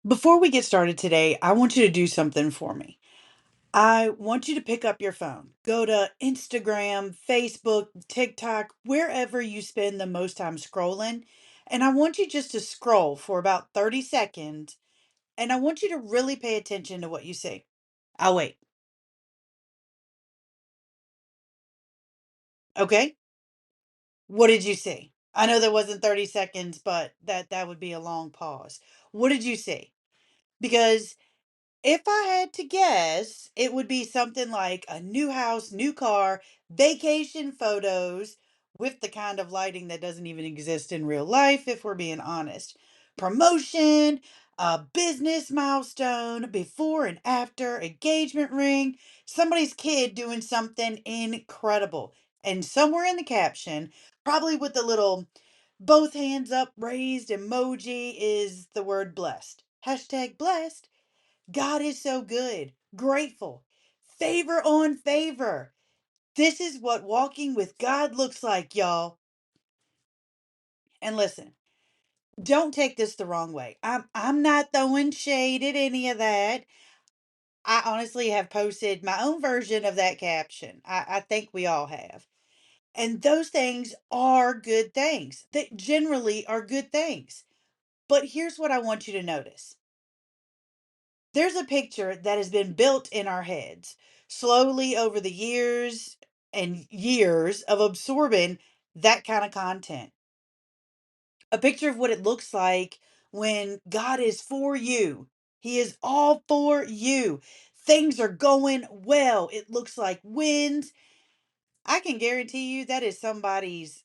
Before we get started today, I want you to do something for me. I want you to pick up your phone, go to Instagram, Facebook, TikTok, wherever you spend the most time scrolling. And I want you just to scroll for about 30 seconds. And I want you to really pay attention to what you see. I'll wait. Okay. What did you see? I know there wasn't 30 seconds, but that would be a long pause. What did you see? Because if I had to guess, it would be something like a new house, new car, vacation photos with the kind of lighting that doesn't even exist in real life, if we're being honest. Promotion, a business milestone, before and after, engagement ring, somebody's kid doing something incredible. And somewhere in the caption, probably with the little both hands up raised emoji, is the word blessed. Hashtag blessed. God is so good, grateful, favor on favor. This is what walking with God looks like, y'all. And listen, don't take this the wrong way. I'm not throwing shade at any of that. I honestly have posted my own version of that caption. I think we all have. And those things are good things. They generally are good things. But here's what I want you to notice. There's a picture that has been built in our heads slowly over the years and years of absorbing that kind of content. A picture of what it looks like when God is for you. He is all for you. Things are going well. It looks like wins. I can guarantee you that is somebody's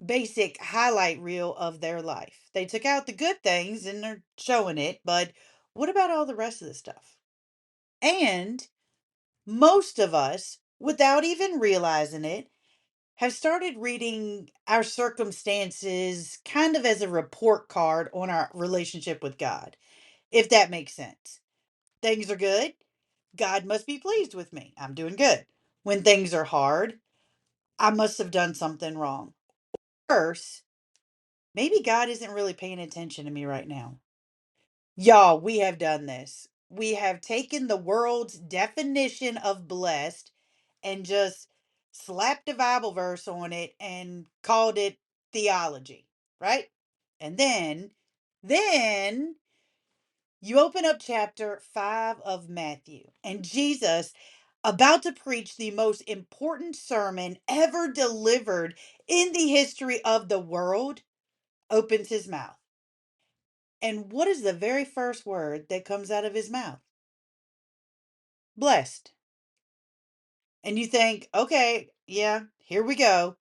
basic highlight reel of their life. They took out the good things and they're showing it, but what about all the rest of the stuff? And most of us, without even realizing it, have started reading our circumstances kind of as a report card on our relationship with God, if that makes sense. Things are good. God must be pleased with me. I'm doing good. When things are hard, I must have done something wrong. Worse, maybe God isn't really paying attention to me right now. Y'all, we have done this. We have taken the world's definition of blessed and just slapped a Bible verse on it and called it theology, right? And then you open up chapter 5 of Matthew, and Jesus, about to preach the most important sermon ever delivered in the history of the world, opens his mouth. And what is the very first word that comes out of his mouth? Blessed. And you think, okay, yeah, here we go.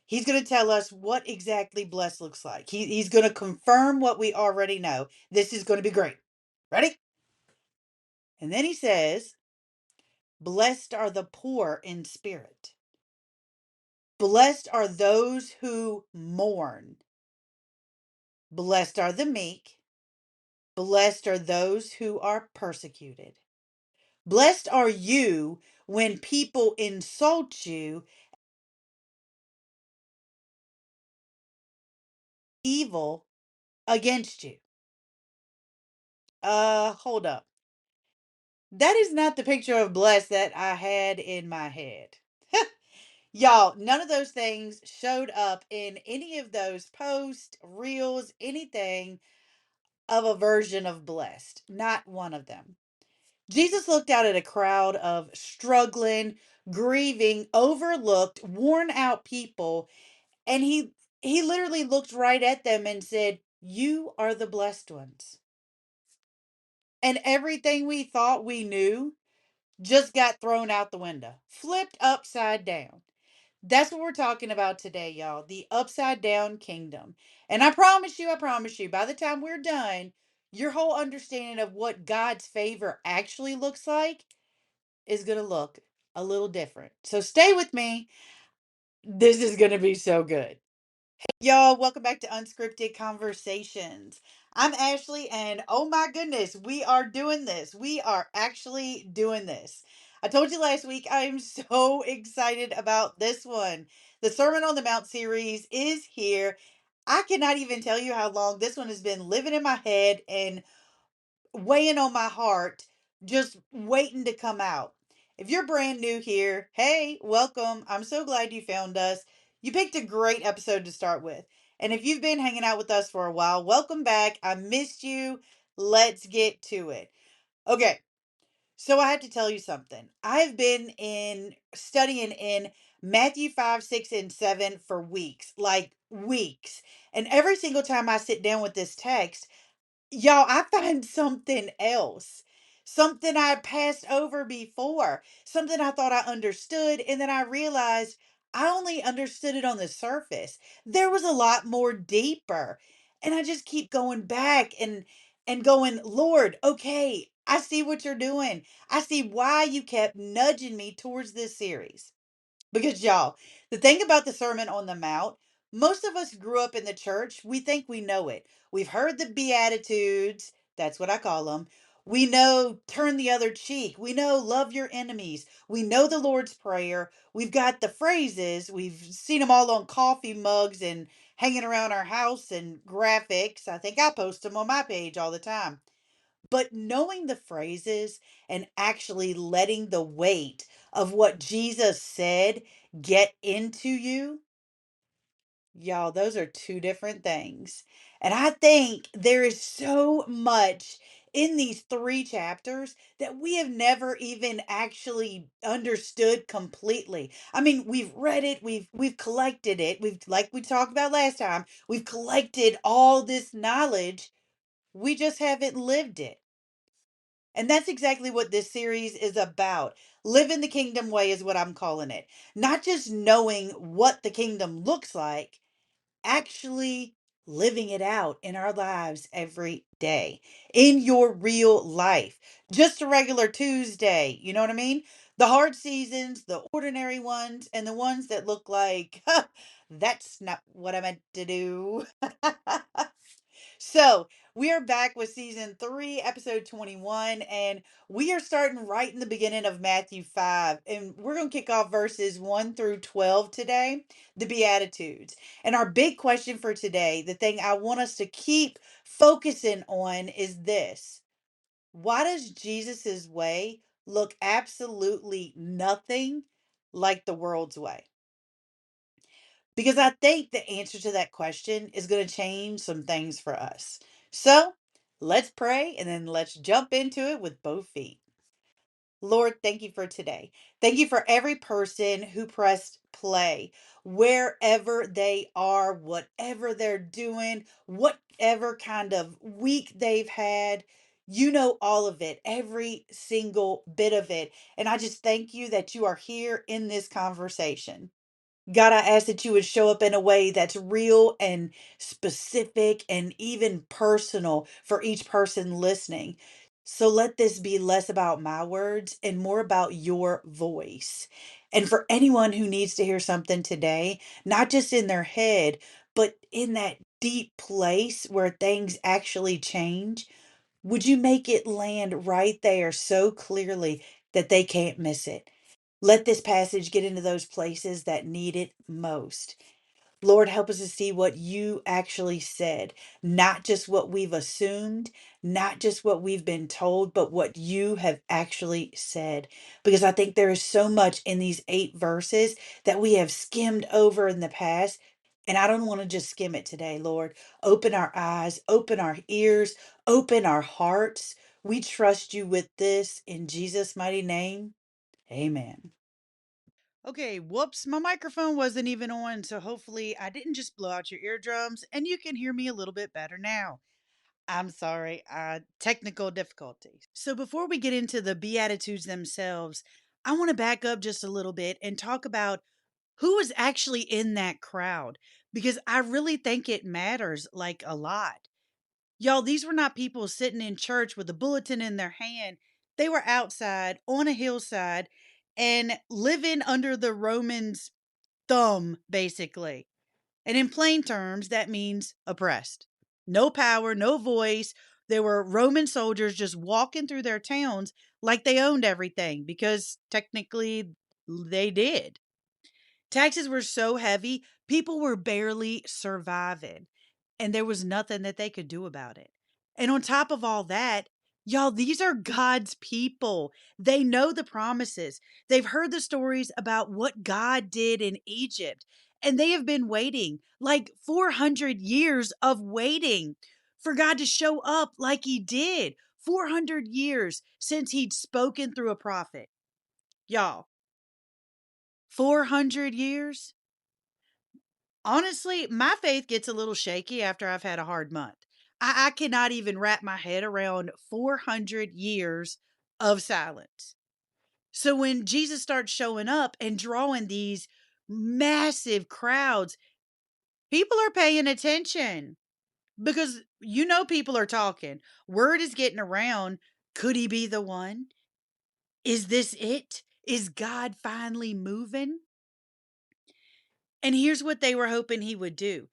He's going to tell us what exactly blessed looks like. He's going to confirm what we already know. This is going to be great. Ready? And then he says, blessed are the poor in spirit. Blessed are those who mourn. Blessed are the meek. Blessed are those who are persecuted. Blessed are you when people insult you, evil against you. Hold up. That is not the picture of blessed that I had in my head. Y'all, none of those things showed up in any of those posts, reels, anything of a version of blessed. Not one of them. Jesus looked out at a crowd of struggling, grieving, overlooked, worn out people, and he literally looked right at them and said, "You are the blessed ones." And everything we thought we knew just got thrown out the window, flipped upside down. That's what we're talking about today, y'all. The upside down kingdom. And I promise you, by the time we're done, your whole understanding of what God's favor actually looks like is going to look a little different. So stay with me. This is going to be so good. Y'all, welcome back to Unscripted Conversations. I'm Ashley, and oh my goodness, we are doing this. We are actually doing this. I told you last week, I am so excited about this one. The Sermon on the Mount series is here. I cannot even tell you how long this one has been living in my head and weighing on my heart, just waiting to come out. If you're brand new here, hey, welcome. I'm so glad you found us. You picked a great episode to start with. And if you've been hanging out with us for a while, welcome back. I missed you. Let's get to it. Okay, so I have to tell you something. I've been in studying in Matthew 5, 6, and 7 for weeks, like weeks. And every single time I sit down with this text, y'all, I find something else. Something I passed over before. Something I thought I understood. And then I realized I only understood it on the surface. There was a lot more deeper. And I just keep going back and going, Lord, okay, I see what you're doing. I see why you kept nudging me towards this series. Because y'all, the thing about the Sermon on the Mount, most of us grew up in the church. We think we know it. We've heard the Beatitudes. That's what I call them. We know turn the other cheek. We know love your enemies. We know the Lord's Prayer. We've got the phrases. We've seen them all on coffee mugs and hanging around our house and graphics. I think I post them on my page all the time. But knowing the phrases and actually letting the weight of what Jesus said get into you, y'all, those are two different things. And I think there is so much in these three chapters that we have never even actually understood completely. I mean, we've read it, we've collected it. We've, like we talked about last time, we've collected all this knowledge. We just haven't lived it. And that's exactly what this series is about. Living the kingdom way is what I'm calling it. Not just knowing what the kingdom looks like, actually living it out in our lives every day, in your real life. Just a regular Tuesday, you know what I mean? The hard seasons, the ordinary ones, and the ones that look like, that's not what I meant to do. So, we are back with season 3, episode 21, and we are starting right in the beginning of Matthew 5. And we're going to kick off verses 1 through 12 today, the Beatitudes. And our big question for today, the thing I want us to keep focusing on, is this: why does Jesus's way look absolutely nothing like the world's way? Because I think the answer to that question is going to change some things for us. So let's pray and then let's jump into it with both feet. Lord, thank you for today. Thank you for every person who pressed play, wherever they are, whatever they're doing, whatever kind of week they've had. You know all of it, every single bit of it. And I just thank you that you are here in this conversation. God, I ask that you would show up in a way that's real and specific and even personal for each person listening. So let this be less about my words and more about your voice. And for anyone who needs to hear something today, not just in their head, but in that deep place where things actually change, would you make it land right there so clearly that they can't miss it? Let this passage get into those places that need it most. Lord, help us to see what you actually said, not just what we've assumed, not just what we've been told, but what you have actually said. Because I think there is so much in these 8 verses that we have skimmed over in the past. And I don't want to just skim it today, Lord. Open our eyes, open our ears, open our hearts. We trust you with this in Jesus' mighty name. Amen. Okay, whoops, my microphone wasn't even on, so hopefully I didn't just blow out your eardrums and you can hear me a little bit better now. I'm sorry, technical difficulties. So before we get into the Beatitudes themselves, I want to back up just a little bit and talk about who was actually in that crowd, because I really think it matters like a lot. Y'all, these were not people sitting in church with a bulletin in their hand. They were outside on a hillside and living under the Romans' thumb, basically. And in plain terms, that means oppressed. No power, no voice. There were Roman soldiers just walking through their towns like they owned everything, because technically they did. Taxes were so heavy, people were barely surviving, and there was nothing that they could do about it. And on top of all that, Y'all, these are God's people. They know the promises. They've heard the stories about what God did in Egypt, and they have been waiting like 400 years of waiting for God to show up like he did. 400 years since he'd spoken through a prophet. Y'all, 400 years? Honestly, my faith gets a little shaky after I've had a hard month. I cannot even wrap my head around 400 years of silence. So when Jesus starts showing up and drawing these massive crowds, people are paying attention because people are talking. Word is getting around. Could he be the one? Is this it? Is God finally moving? And here's what they were hoping he would do.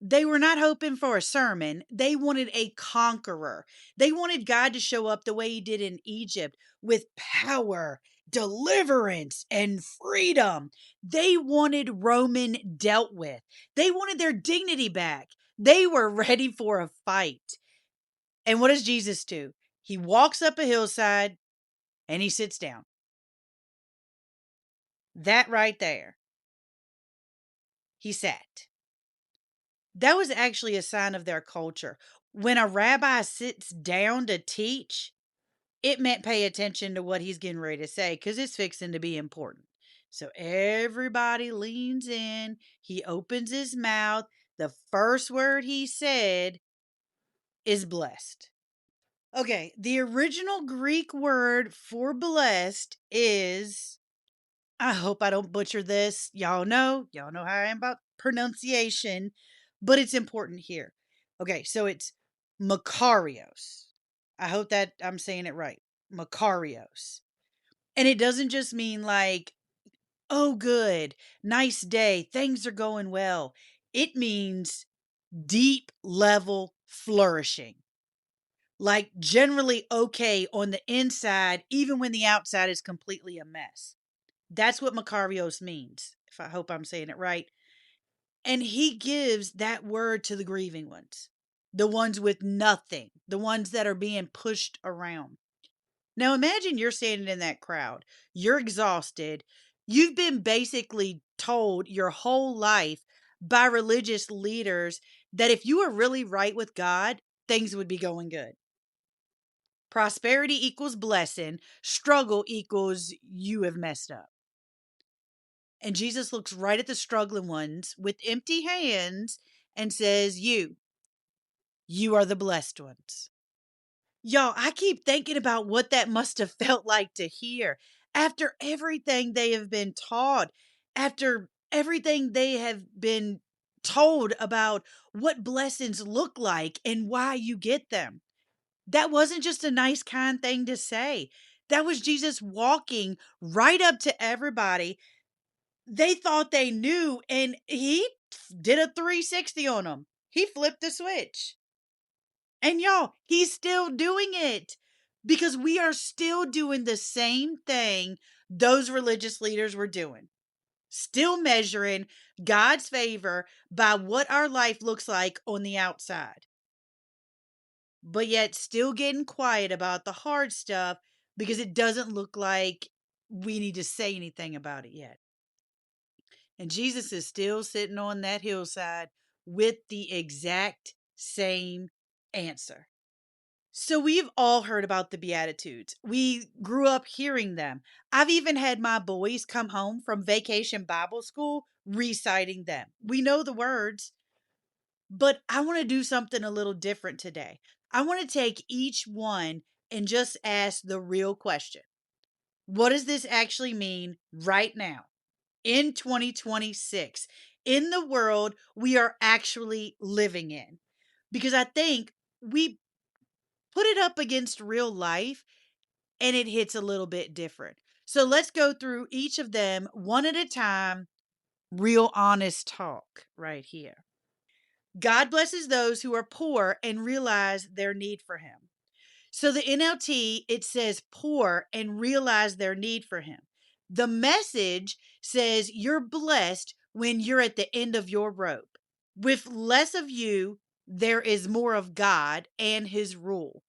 They were not hoping for a sermon. They wanted a conqueror. They wanted God to show up the way he did in Egypt with power, deliverance, and freedom. They wanted Roman dealt with. They wanted their dignity back. They were ready for a fight. And what does Jesus do? He walks up a hillside and he sits down. That right there. He sat. That was actually a sign of their culture. When a rabbi sits down to teach, it meant pay attention to what he's getting ready to say because it's fixing to be important. So everybody leans in. He opens his mouth. The first word he said is blessed. Okay, the original Greek word for blessed is, I hope I don't butcher this. Y'all know how I am about pronunciation, but it's important here. Okay, so it's makarios. I hope that I'm saying it right. Makarios. And it doesn't just mean like, oh, good, nice day, things are going well. It means deep level flourishing. Like generally okay on the inside, even when the outside is completely a mess. That's what makarios means, if I hope I'm saying it right. And he gives that word to the grieving ones, the ones with nothing, the ones that are being pushed around. Now imagine you're standing in that crowd. You're exhausted. You've been basically told your whole life by religious leaders that if you were really right with God, things would be going good. Prosperity equals blessing. Struggle equals you have messed up. And Jesus looks right at the struggling ones with empty hands and says, you are the blessed ones. Y'all, I keep thinking about what that must have felt like to hear after everything they have been taught, after everything they have been told about what blessings look like and why you get them. That wasn't just a nice, kind thing to say. That was Jesus walking right up to everybody. They thought they knew, and he did a 360 on them. He flipped the switch. And y'all, he's still doing it because we are still doing the same thing those religious leaders were doing. Still measuring God's favor by what our life looks like on the outside. But yet still getting quiet about the hard stuff because it doesn't look like we need to say anything about it yet. And Jesus is still sitting on that hillside with the exact same answer. So we've all heard about the Beatitudes. We grew up hearing them. I've even had my boys come home from vacation Bible school reciting them. We know the words, but I want to do something a little different today. I want to take each one and just ask the real question. What does this actually mean right now in 2026 in the world we are actually living in? Because I think we put it up against real life and it hits a little bit different. So let's go through each of them one at a time. Real honest talk right here. God blesses those who are poor and realize their need for him. So the NLT, it says poor and realize their need for him. The Message says you're blessed when you're at the end of your rope. With less of you, there is more of God and his rule.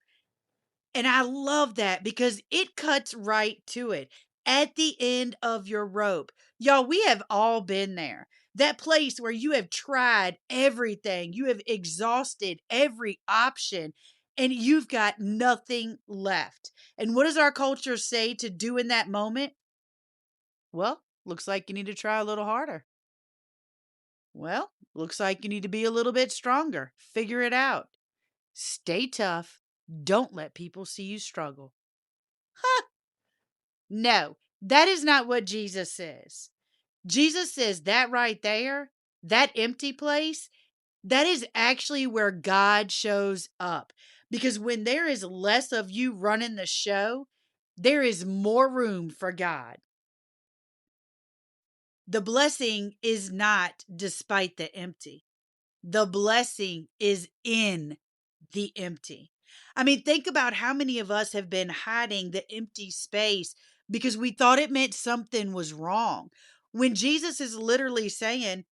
And I love that because it cuts right to it. At the end of your rope. Y'all, we have all been there. That place where you have tried everything, you have exhausted every option, and you've got nothing left. And what does our culture say to do in that moment? Well, looks like you need to try a little harder. Well, looks like you need to be a little bit stronger. Figure it out. Stay tough. Don't let people see you struggle. No, that is not what Jesus says. Jesus says that right there, that empty place, that is actually where God shows up. Because when there is less of you running the show, there is more room for God. The blessing is not despite the empty. The blessing is in the empty. I mean, think about how many of us have been hiding the empty space because we thought it meant something was wrong. When Jesus is literally saying,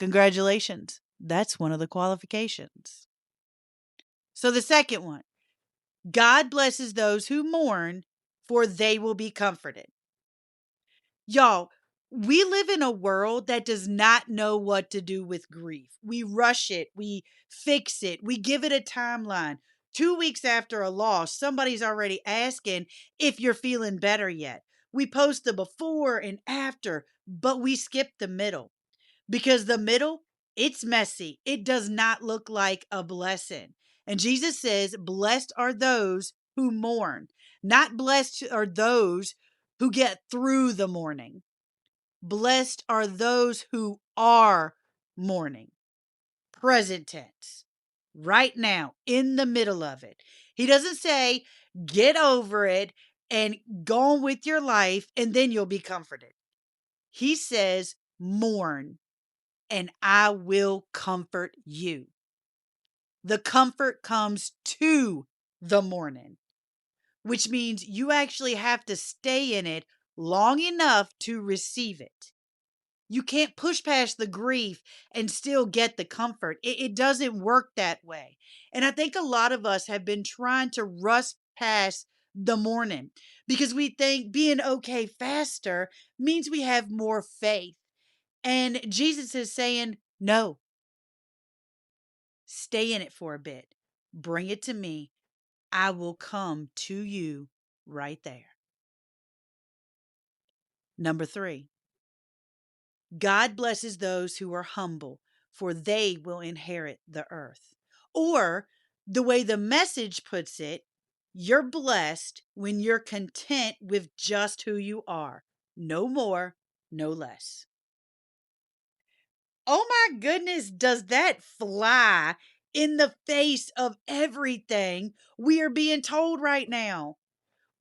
congratulations. That's one of the qualifications. So the second one, God blesses those who mourn, for they will be comforted. Y'all, we live in a world that does not know what to do with grief. We rush it, we fix it, we give it a timeline. 2 weeks after a loss, somebody's already asking if you're feeling better yet. We post the before and after, but we skip the middle because the middle, it's messy. It does not look like a blessing. And Jesus says, blessed are those who mourn, not blessed are those who get through the mourning. Blessed are those who are mourning. Present tense. Right now, in the middle of it. He doesn't say, get over it and go on with your life and then you'll be comforted. He says, mourn and I will comfort you. The comfort comes to the mourning, which means you actually have to stay in it long enough to receive it. You can't push past the grief and still get the comfort. It doesn't work that way. And I think a lot of us have been trying to rush past the mourning because we think being okay faster means we have more faith. And Jesus is saying, no, stay in it for a bit. Bring it to me. I will come to you right there. Number 3, God blesses those who are humble, for they will inherit the earth. Or the way the Message puts it, you're blessed when you're content with just who you are. No more, no less. Oh my goodness, does that fly in the face of everything we are being told right now?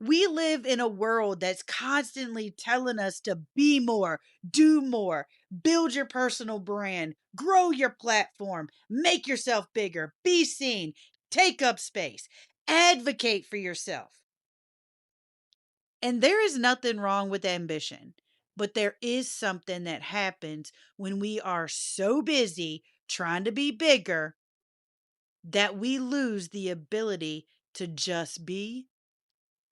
We live in a world that's constantly telling us to be more, do more, build your personal brand, grow your platform, make yourself bigger, be seen, take up space, advocate for yourself. And there is nothing wrong with ambition, but there is something that happens when we are so busy trying to be bigger that we lose the ability to just be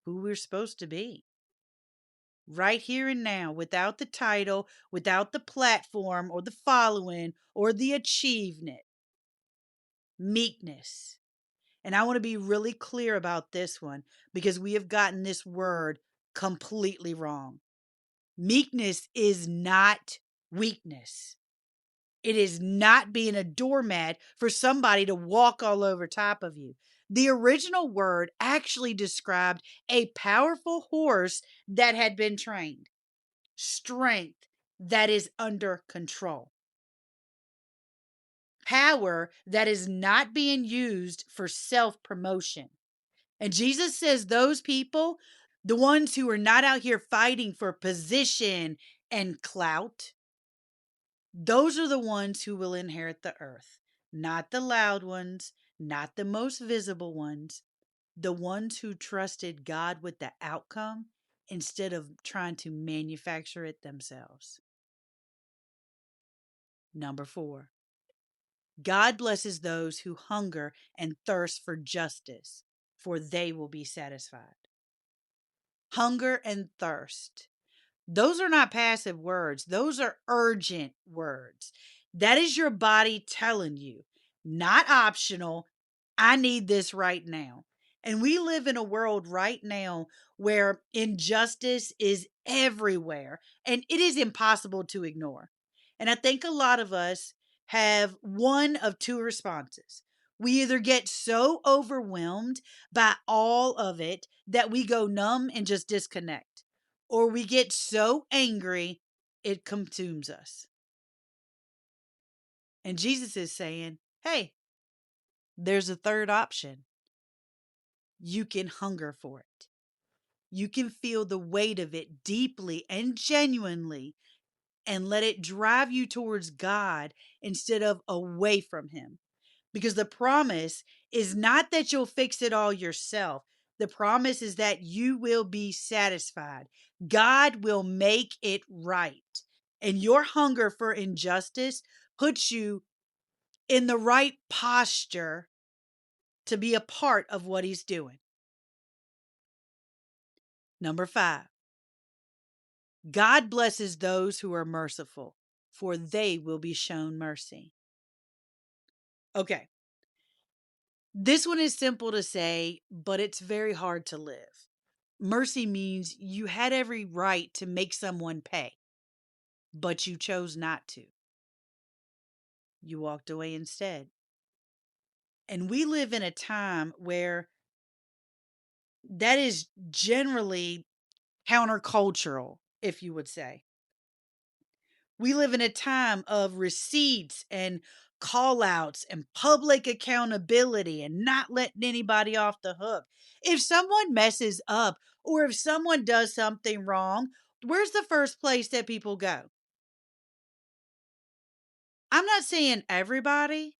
who we're supposed to be. Right here and now, without the title, without the platform or the following or the achievement. Meekness. And I want to be really clear about this one because we have gotten this word completely wrong. Meekness is not weakness. It is not being a doormat for somebody to walk all over top of you. The original word actually described a powerful horse that had been trained. Strength that is under control. Power that is not being used for self-promotion. And Jesus says those people, the ones who are not out here fighting for position and clout, those are the ones who will inherit the earth. Not the loud ones, not the most visible ones, the ones who trusted God with the outcome instead of trying to manufacture it themselves. Number 4, God blesses those who hunger and thirst for justice, for they will be satisfied. Hunger and thirst. Those are not passive words. Those are urgent words. That is your body telling you, not optional, I need this right now. And we live in a world right now where injustice is everywhere and it is impossible to ignore. And I think a lot of us have one of two responses. We either get so overwhelmed by all of it that we go numb and just disconnect, or we get so angry it consumes us. And Jesus is saying, hey, there's a third option. You can hunger for it. You can feel the weight of it deeply and genuinely and let it drive you towards God instead of away from Him. Because the promise is not that you'll fix it all yourself. The promise is that you will be satisfied. God will make it right. And your hunger for injustice puts you in the right posture to be a part of what He's doing. Number 5, God blesses those who are merciful, for they will be shown mercy. Okay. This one is simple to say, but it's very hard to live. Mercy means you had every right to make someone pay, but you chose not to. You walked away instead. And we live in a time where that is generally countercultural, if you would say. We live in a time of receipts and call outs and public accountability and not letting anybody off the hook. If someone messes up or if someone does something wrong, where's the first place that people go? I'm not saying everybody,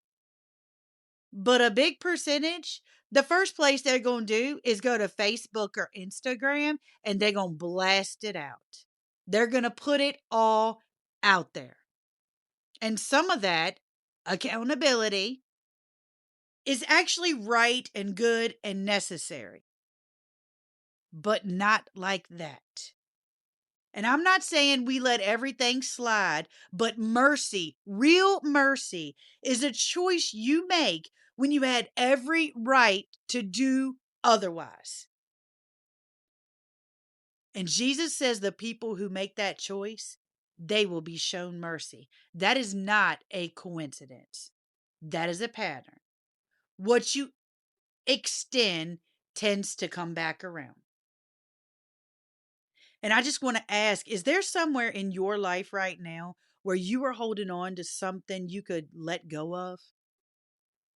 but a big percentage. The first place they're going to do is go to Facebook or Instagram and they're going to blast it out. They're going to put it all out there. And some of that accountability is actually right and good and necessary, but not like that. And I'm not saying we let everything slide, but mercy, real mercy, is a choice you make when you had every right to do otherwise. And Jesus says the people who make that choice, they will be shown mercy. That is not a coincidence. That is a pattern. What you extend tends to come back around. And I just want to ask, is there somewhere in your life right now where you are holding on to something you could let go of?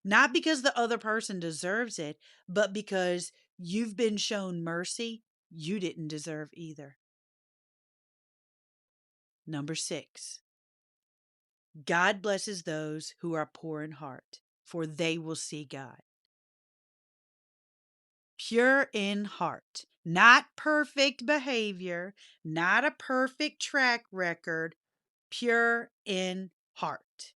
Not because the other person deserves it, but because you've been shown mercy you didn't deserve either. Number 6, God blesses those who are poor in heart, for they will see God. Pure in heart, not perfect behavior, not a perfect track record, pure in heart.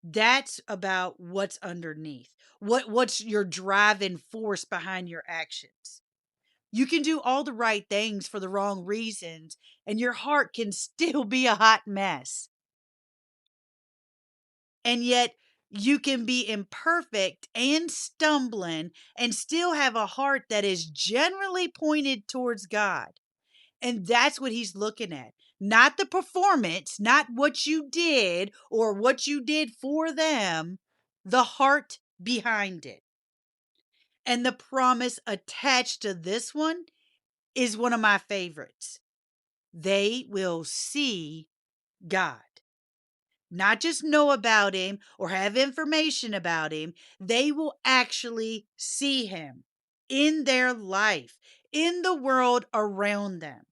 That's about what's underneath. What's your driving force behind your actions? You can do all the right things for the wrong reasons, and your heart can still be a hot mess. And yet, you can be imperfect and stumbling and still have a heart that is generally pointed towards God. And that's what He's looking at. Not the performance, not what you did or what you did for them, the heart behind it. And the promise attached to this one is one of my favorites. They will see God. Not just know about Him or have information about Him. They will actually see Him in their life, in the world around them.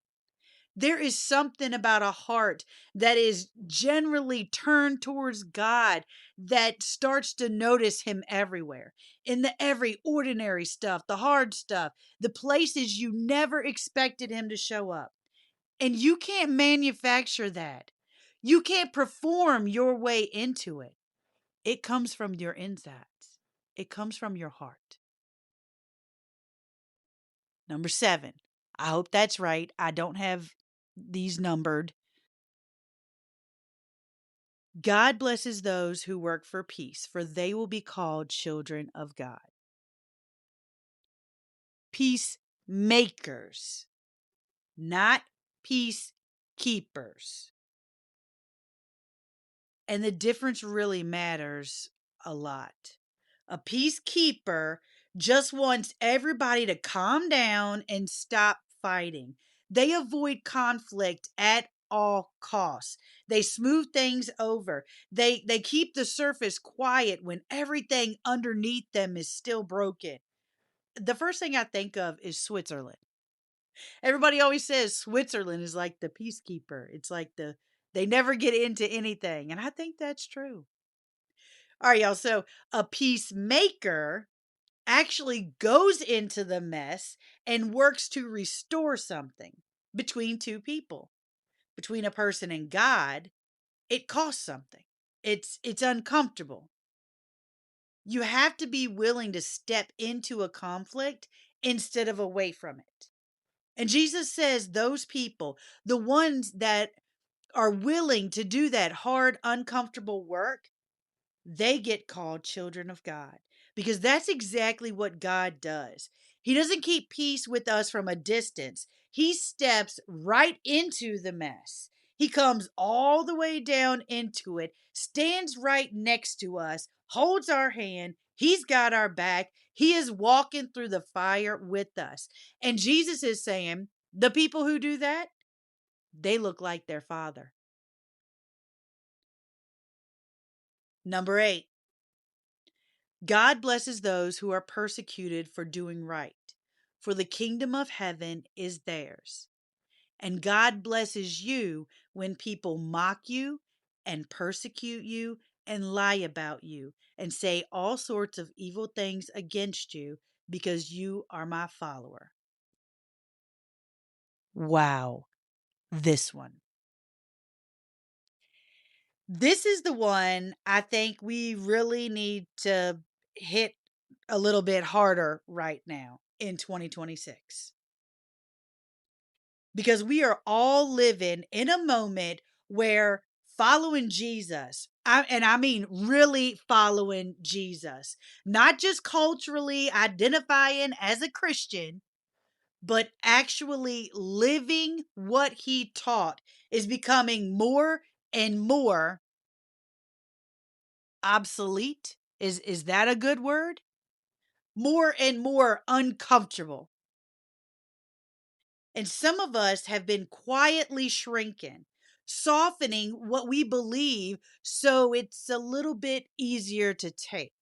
There is something about a heart that is generally turned towards God that starts to notice Him everywhere. In the every ordinary stuff, the hard stuff, the places you never expected Him to show up. And you can't manufacture that. You can't perform your way into it. It comes from your insides. It comes from your heart. Number 7. I hope that's right. I don't have these numbered. God blesses those who work for peace, for they will be called children of God. Peacemakers, not peacekeepers. And the difference really matters a lot. A peacekeeper just wants everybody to calm down and stop fighting. They avoid conflict at all costs. They smooth things over. They keep the surface quiet when everything underneath them is still broken. The first thing I think of is Switzerland. Everybody always says Switzerland is like the peacekeeper. It's like they never get into anything, and I think that's true. All right, y'all. So a peacemaker actually goes into the mess and works to restore something between two people, between a person and God. It costs something. It's uncomfortable. You have to be willing to step into a conflict instead of away from it. And Jesus says those people, the ones that are willing to do that hard, uncomfortable work, they get called children of God because that's exactly what God does. He doesn't keep peace with us from a distance. He steps right into the mess. He comes all the way down into it, stands right next to us, holds our hand. He's got our back. He is walking through the fire with us. And Jesus is saying, the people who do that, they look like their father. Number 8. God blesses those who are persecuted for doing right, for the kingdom of heaven is theirs. And God blesses you when people mock you and persecute you and lie about you and say all sorts of evil things against you because you are my follower. Wow, this one. This is the one I think we really need to hit a little bit harder right now in 2026. Because we are all living in a moment where following Jesus, and I mean really following Jesus, not just culturally identifying as a Christian, but actually living what he taught is becoming more and more obsolete. Is that a good word? More and more uncomfortable. And some of us have been quietly shrinking, softening what we believe so it's a little bit easier to take.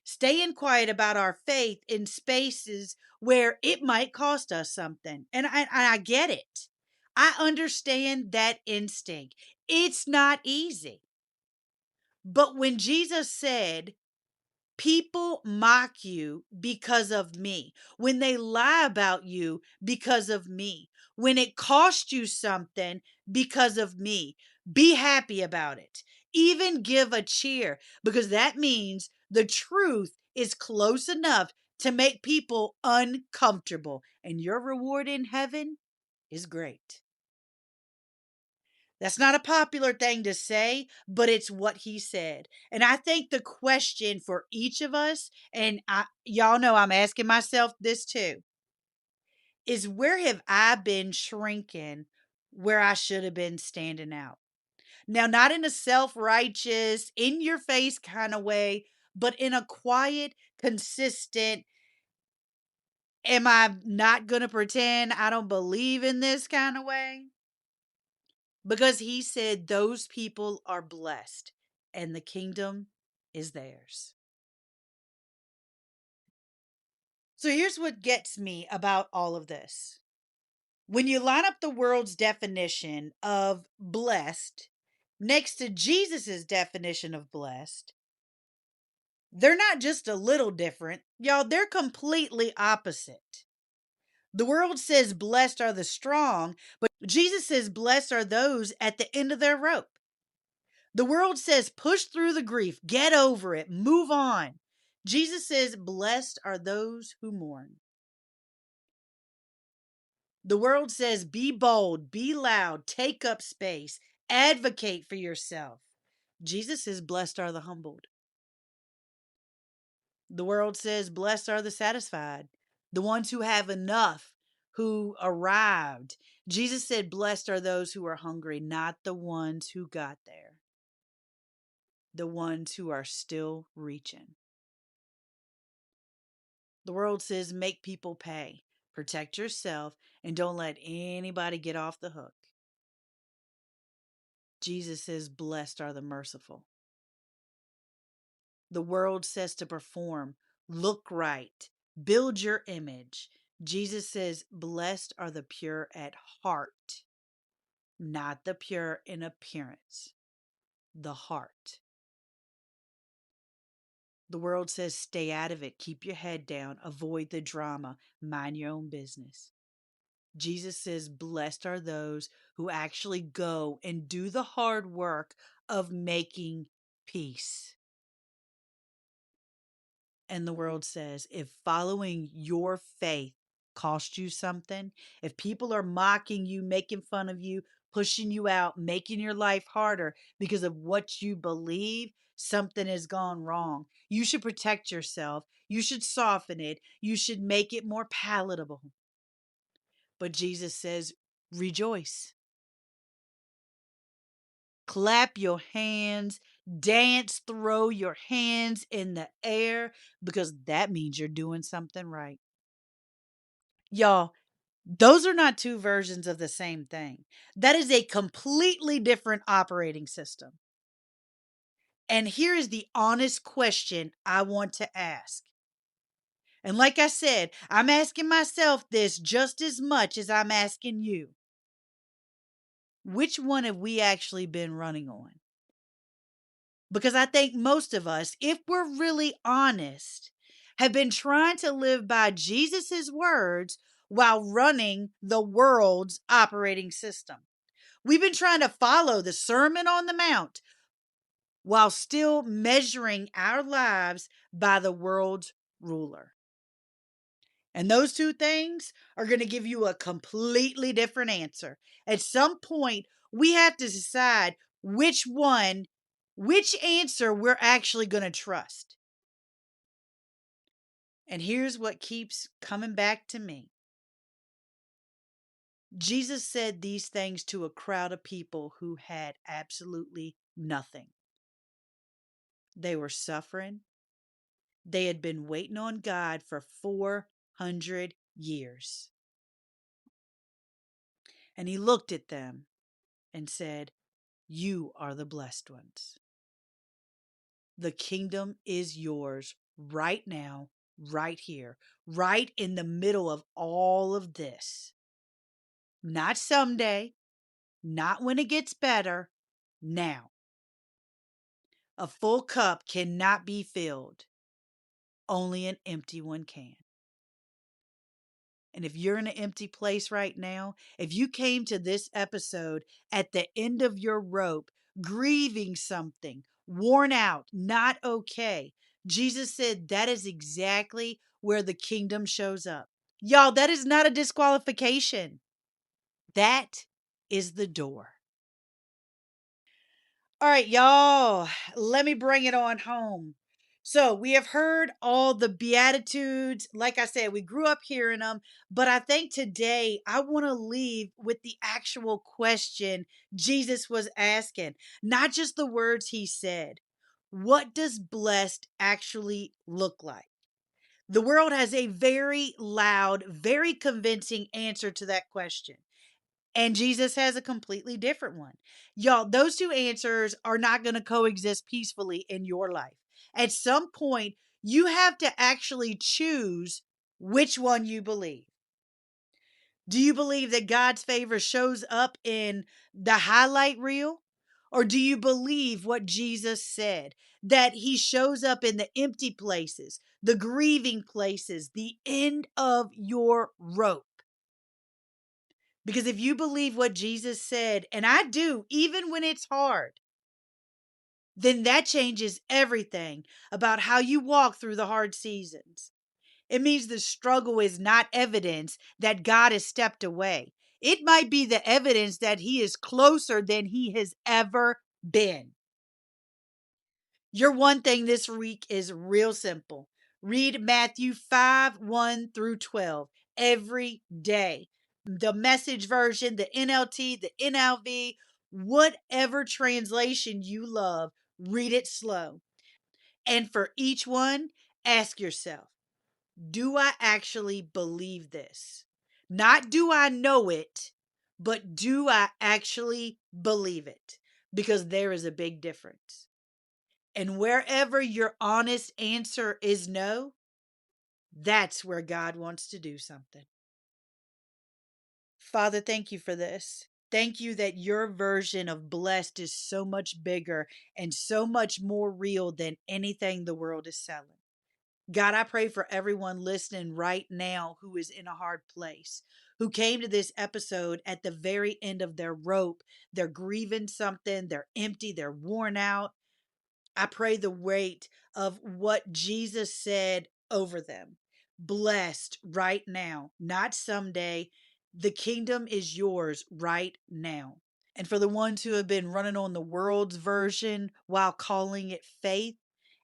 Staying quiet about our faith in spaces where it might cost us something. And I get it. I understand that instinct. It's not easy. But when Jesus said, people mock you because of me, when they lie about you because of me, when it costs you something because of me, be happy about it. Even give a cheer because that means the truth is close enough to make people uncomfortable, and your reward in heaven is great. That's not a popular thing to say, but it's what he said. And I think the question for each of us, and y'all know I'm asking myself this too, is where have I been shrinking where I should have been standing out? Now, not in a self righteous, in your face kind of way, but in a quiet, consistent, am I not going to pretend I don't believe in this kind of way? Because he said those people are blessed and the kingdom is theirs. So here's what gets me about all of this. When you line up the world's definition of blessed next to Jesus's definition of blessed, they're not just a little different. Y'all, they're completely opposite. The world says blessed are the strong, but Jesus says blessed are those at the end of their rope. The world says push through the grief, get over it, move on. Jesus says blessed are those who mourn. The world says be bold, be loud, take up space, advocate for yourself. Jesus says blessed are the humbled. The world says blessed are the satisfied, the ones who have enough, who arrived. Jesus said blessed are those who are hungry, not the ones who got there, the ones who are still reaching. The world says make people pay, protect yourself, and don't let anybody get off the hook. Jesus says blessed are the merciful. The world says to perform, look right, build your image. Jesus says blessed are the pure at heart, not the pure in appearance, the heart. The world says stay out of it, keep your head down, avoid the drama, mind your own business. Jesus says, blessed are those who actually go and do the hard work of making peace. And the world says, if following your faith costs you something, if people are mocking you, making fun of you, pushing you out, making your life harder because of what you believe, something has gone wrong. You should protect yourself. You should soften it. You should make it more palatable. But Jesus says, rejoice. Clap your hands, dance, throw your hands in the air, because that means you're doing something right. Y'all, those are not two versions of the same thing. That is a completely different operating system. And here is the honest question I want to ask. And like I said, I'm asking myself this just as much as I'm asking you. Which one have we actually been running on? Because I think most of us, if we're really honest, have been trying to live by Jesus's words while running the world's operating system. We've been trying to follow the Sermon on the Mount while still measuring our lives by the world's ruler. And those two things are going to give you a completely different answer. At some point, we have to decide which answer we're actually going to trust. And here's what keeps coming back to me. Jesus said these things to a crowd of people who had absolutely nothing. They were suffering. They had been waiting on God for 400 years. And he looked at them and said, you are the blessed ones. The kingdom is yours right now, right here, right in the middle of all of this. Not someday, not when it gets better, now. A full cup cannot be filled. Only an empty one can. And if you're in an empty place right now, if you came to this episode at the end of your rope, grieving something, worn out, not okay, Jesus said that is exactly where the kingdom shows up. Y'all, that is not a disqualification. That is the door. All right, y'all, let me bring it on home. So we have heard all the Beatitudes. Like I said, we grew up hearing them, but I think today I want to leave with the actual question Jesus was asking, not just the words he said. What does blessed actually look like? The world has a very loud, very convincing answer to that question. And Jesus has a completely different one. Y'all, those two answers are not going to coexist peacefully in your life. At some point, you have to actually choose which one you believe. Do you believe that God's favor shows up in the highlight reel? Or do you believe what Jesus said? That he shows up in the empty places, the grieving places, the end of your rope. Because if you believe what Jesus said, and I do, even when it's hard, then that changes everything about how you walk through the hard seasons. It means the struggle is not evidence that God has stepped away. It might be the evidence that he is closer than he has ever been. Your one thing this week is real simple. Read Matthew 5:1-12 every day. The Message version, the NLT, the NLV, whatever translation you love, read it slow. And for each one, ask yourself, do I actually believe this? Not do I know it, but do I actually believe it? Because there is a big difference. And wherever your honest answer is no, that's where God wants to do something. Father, thank you for this. Thank you that your version of blessed is so much bigger and so much more real than anything the world is selling. God, I pray for everyone listening right now who is in a hard place, who came to this episode at the very end of their rope. They're grieving something, they're empty, they're worn out. I pray the weight of what Jesus said over them. Blessed right now, not someday. The kingdom is yours right now. And for the ones who have been running on the world's version while calling it faith,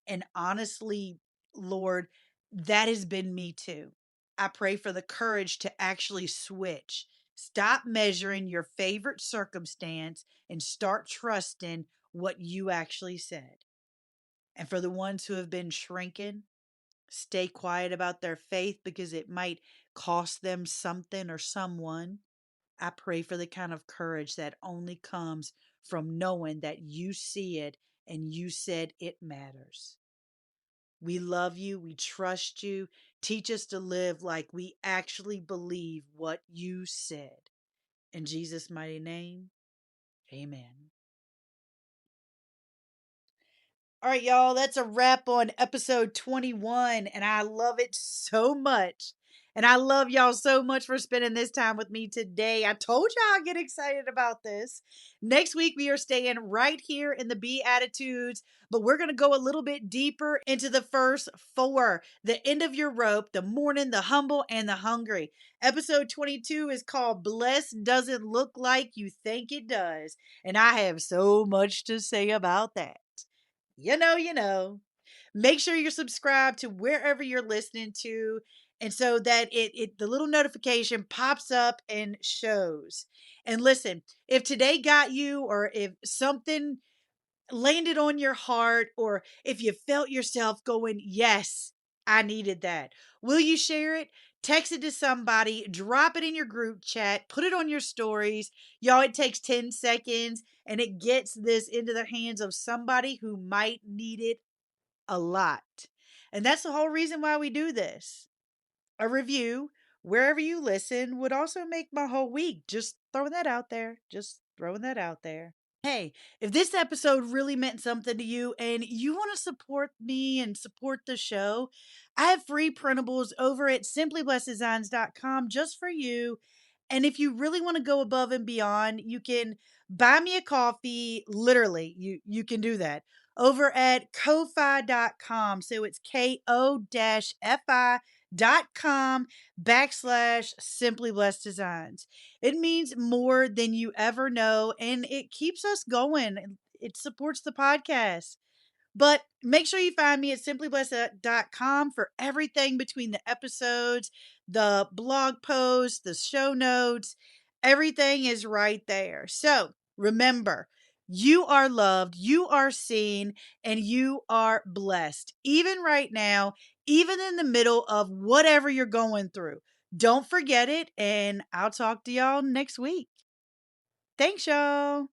and honestly, Lord, that has been me too. I pray for the courage to actually switch. Stop measuring your favorite circumstance and start trusting what you actually said. And for the ones who have been shrinking, stay quiet about their faith because it might cost them something or someone. I pray for the kind of courage that only comes from knowing that you see it and you said it matters. We love you. We trust you. Teach us to live like we actually believe what you said. In Jesus' mighty name, amen. All right, y'all, that's a wrap on episode 21, and I love it so much. And I love y'all so much for spending this time with me today. I told y'all I'd get excited about this. Next week, we are staying right here in the Beatitudes, but we're going to go a little bit deeper into the first four: the end of your rope, the mourning, the humble, and the hungry. Episode 22 is called Blessed Doesn't Look Like You Think It Does. And I have so much to say about that. You know. Make sure you're subscribed to wherever you're listening to, and so that it the little notification pops up and shows. And listen, if today got you, or if something landed on your heart, or if you felt yourself going, yes, I needed that, will you share it? Text it to somebody, drop it in your group chat, put it on your stories. Y'all, it takes 10 seconds and it gets this into the hands of somebody who might need it a lot. And that's the whole reason why we do this. A review, wherever you listen, would also make my whole week. Just throwing that out there. Just throwing that out there. Hey, if this episode really meant something to you and you want to support me and support the show, I have free printables over at simplyblesseddesigns.com just for you. And if you really want to go above and beyond, you can buy me a coffee. Literally, you can do that over at ko-fi.com. So it's ko-fi.com/simplyblesseddesigns. It means more than you ever know, and it keeps us going. It supports the podcast. But make sure you find me at simplyblessed.com for everything between the episodes, the blog posts, the show notes. Everything is right there. So remember, you are loved, you are seen, and you are blessed. Even right now, even in the middle of whatever you're going through. Don't forget it, and I'll talk to y'all next week. Thanks, y'all.